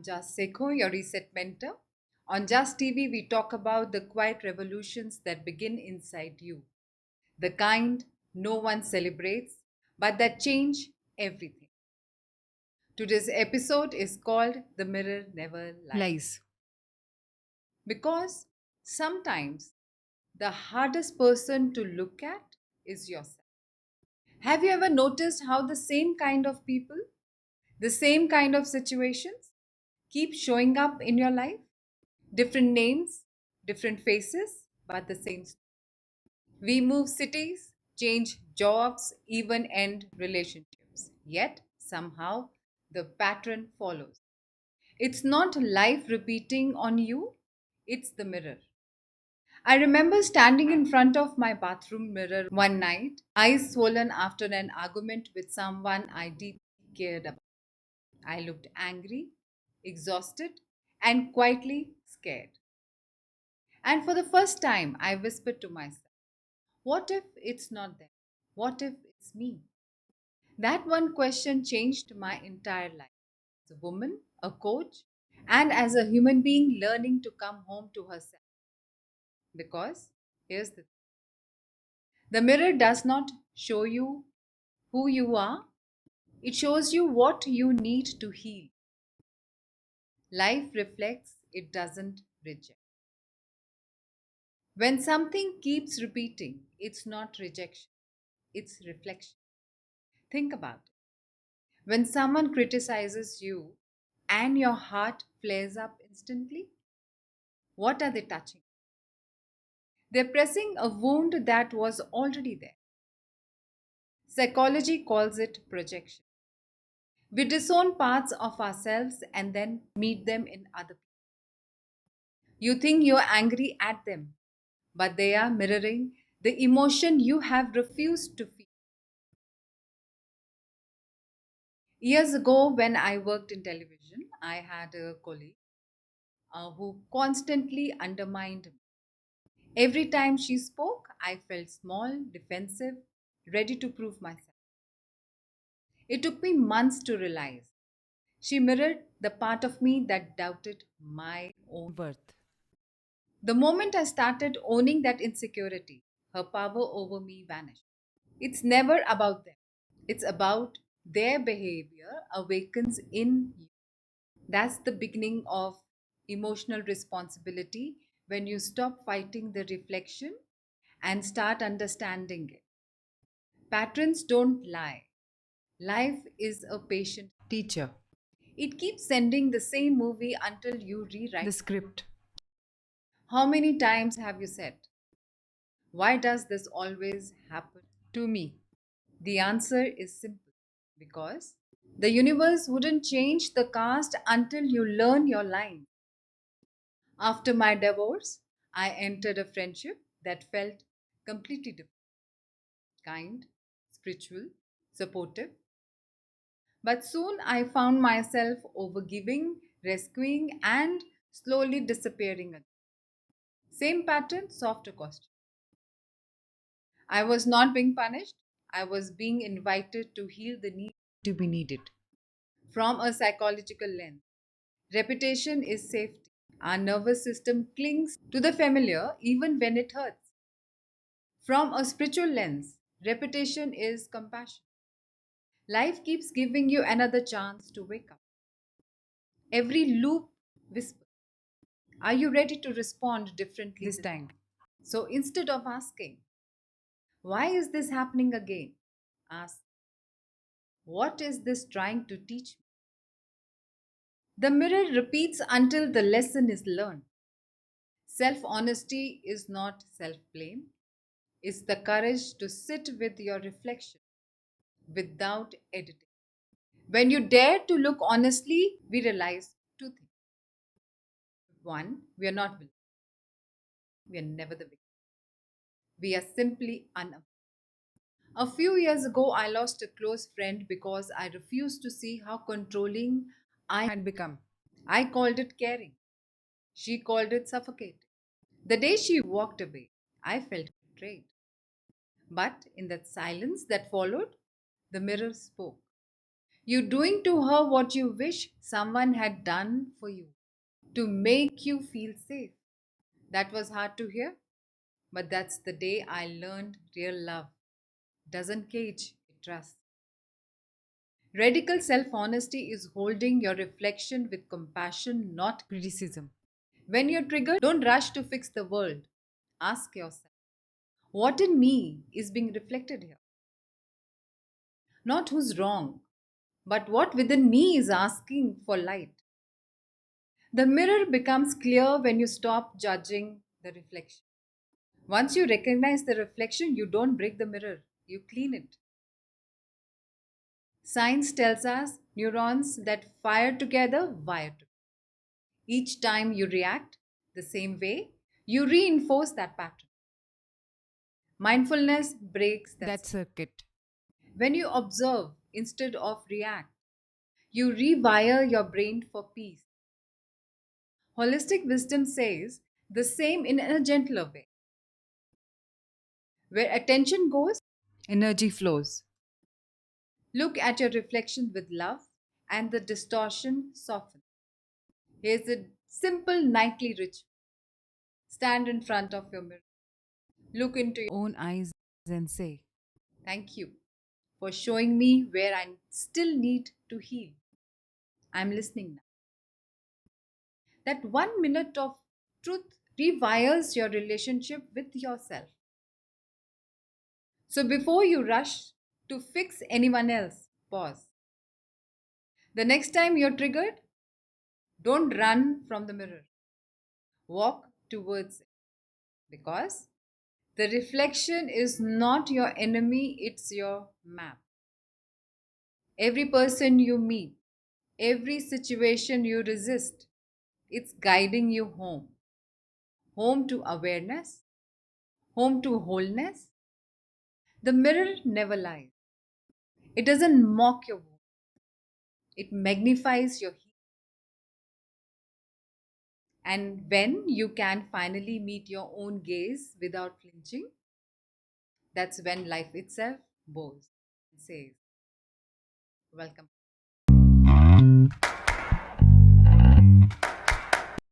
Jas Sekhhon, your reset mentor. On Jas TV, we talk about the quiet revolutions that begin inside you, the kind no one celebrates, but that change everything. Today's episode is called The Mirror Never Lies. Because sometimes the hardest person to look at is yourself. Have you ever noticed how the same kind of people, the same kind of situations keep showing up in your life? Different names, different faces, but the same story. We move cities, change jobs, even end relationships. Yet, somehow, the pattern follows. It's not life repeating on you, it's the mirror. I remember standing in front of my bathroom mirror one night, eyes swollen after an argument with someone I deeply cared about. I looked angry, exhausted, and quietly scared. And for the first time, I whispered to myself, what if it's not them? What if it's me? That one question changed my entire life. As a woman, a coach, and as a human being learning to come home to herself. Because here's the mirror does not show you who you are, it shows you what you need to heal. Life reflects, it doesn't reject. When something keeps repeating, it's not rejection, it's reflection. Think about it. When someone criticizes you and your heart flares up instantly, what are they touching? They're pressing a wound that was already there. Psychology calls it projection. We disown parts of ourselves and then meet them in other people. You think you're angry at them, but they are mirroring the emotion you have refused to feel. Years ago, when I worked in television, I had a colleague who constantly undermined me. Every time she spoke, I felt small, defensive, ready to prove myself. It took me months to realize she mirrored the part of me that doubted my own worth. The moment I started owning that insecurity, her power over me vanished. It's never about them, it's about their behavior awakens in you. That's the beginning of emotional responsibility when you stop fighting the reflection and start understanding it. Patterns don't lie. Life is a patient teacher. It keeps sending the same movie until you rewrite the script. How many times have you said, why does this always happen to me? The answer is simple because the universe wouldn't change the cast until you learn your line. After my divorce, I entered a friendship that felt completely different, kind, spiritual, supportive. But soon I found myself overgiving, rescuing, and slowly disappearing again. Same pattern, softer costume. I was not being punished, I was being invited to heal the need to be needed. From a psychological lens, repetition is safety. Our nervous system clings to the familiar even when it hurts. From a spiritual lens, repetition is compassion. Life keeps giving you another chance to wake up. Every loop whispers, are you ready to respond differently this time? So instead of asking, why is this happening again? Ask, what is this trying to teach me? The mirror repeats until the lesson is learned. Self honesty is not self blame, it's the courage to sit with your reflection without editing. When you dare to look honestly, we realize two things. One, we are not villains. We are never the victim. We are simply unaware. A few years ago, I lost a close friend because I refused to see how controlling I had become. I called it caring. She called it suffocating. The day she walked away, I felt betrayed. But in that silence that followed, the mirror spoke. You're doing to her what you wish someone had done for you to make you feel safe. That was hard to hear, but that's the day I learned real love doesn't cage, it trusts. Radical self honesty is holding your reflection with compassion, not criticism. When you're triggered, don't rush to fix the world. Ask yourself, what in me is being reflected here? Not who's wrong, but what within me is asking for light. The mirror becomes clear when you stop judging the reflection. Once you recognize the reflection, you don't break the mirror, you clean it. Science tells us neurons that fire together wire together. Each time you react the same way, you reinforce that pattern. Mindfulness breaks that circuit. When you observe instead of react, you rewire your brain for peace. Holistic wisdom says the same in a gentler way. Where attention goes, energy flows. Look at your reflection with love, and the distortion softens. Here's a simple nightly ritual. Stand in front of your mirror. Look into your own eyes and say, thank you for showing me where I still need to heal. I'm listening now. That 1 minute of truth rewires your relationship with yourself. So before you rush to fix anyone else, pause. The next time you're triggered, don't run from the mirror. Walk towards it because the reflection is not your enemy, it's your map. Every person you meet, every situation you resist, it's guiding you home. Home to awareness, home to wholeness. The mirror never lies. It doesn't mock your wound, it magnifies your heat. And when you can finally meet your own gaze without flinching, that's when life itself bows and says, welcome.